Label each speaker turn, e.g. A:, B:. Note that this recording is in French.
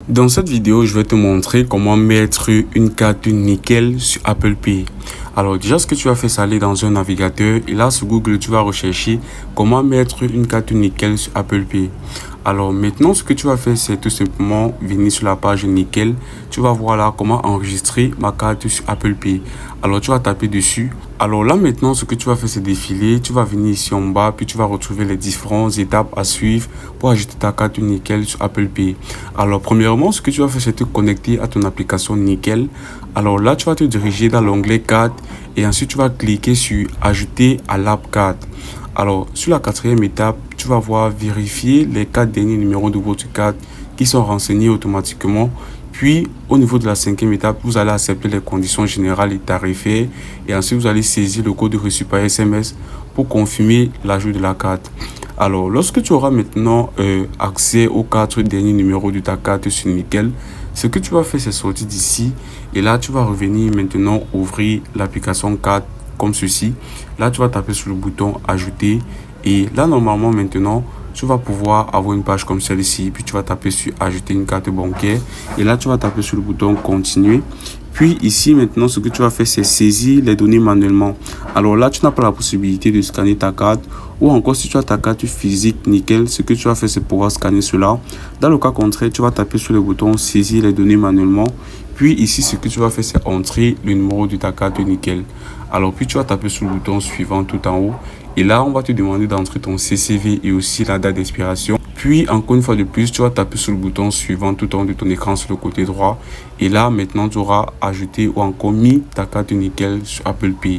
A: Dans cette vidéo, je vais te montrer comment mettre une carte nickel sur Apple Pay. Alors déjà, ce que tu vas faire, c'est aller dans un navigateur et là sur Google, tu vas rechercher comment mettre une carte nickel sur Apple Pay. Alors maintenant, ce que tu vas faire, c'est tout simplement venir sur la page nickel. Tu vas voir là comment enregistrer ma carte sur Apple Pay. Alors tu vas taper dessus. Alors là maintenant, ce que tu vas faire, c'est défiler. Tu vas venir ici en bas, puis tu vas retrouver les différentes étapes à suivre pour ajouter ta carte nickel sur Apple Pay. Alors premièrement, ce que tu vas faire, c'est te connecter à ton application nickel. Alors là, tu vas te diriger dans l'onglet carte et ensuite tu vas cliquer sur ajouter à l'app carte. Alors sur la quatrième étape, tu vas voir vérifier les 4 derniers numéros de votre carte qui sont renseignés automatiquement. Puis au niveau de la cinquième étape, vous allez accepter les conditions générales et tarifaires et ensuite vous allez saisir le code reçu par SMS pour confirmer l'ajout de la carte. Alors lorsque tu auras maintenant accès aux 4 derniers numéros de ta carte sur nickel, ce que tu vas faire, c'est sortir d'ici et là tu vas revenir maintenant ouvrir l'application carte comme ceci. Là tu vas taper sur le bouton ajouter et là normalement maintenant tu vas pouvoir avoir une page comme celle-ci, puis tu vas taper sur ajouter une carte bancaire et là tu vas taper sur le bouton continuer. Puis ici maintenant, ce que tu vas faire, c'est saisir les données manuellement. Alors là, tu n'as pas la possibilité de scanner ta carte ou encore si tu as ta carte physique nickel, ce que tu vas faire, c'est pouvoir scanner cela. Dans le cas contraire, tu vas taper sur le bouton saisir les données manuellement. Puis ici, ce que tu vas faire, c'est entrer le numéro de ta carte nickel. Alors puis tu vas taper sur le bouton suivant tout en haut. Et là, on va te demander d'entrer ton CCV et aussi la date d'expiration. Puis, encore une fois de plus, tu vas taper sur le bouton suivant tout en haut de ton écran sur le côté droit. Et là, maintenant, tu auras ajouté ou encore mis ta carte nickel sur Apple Pay.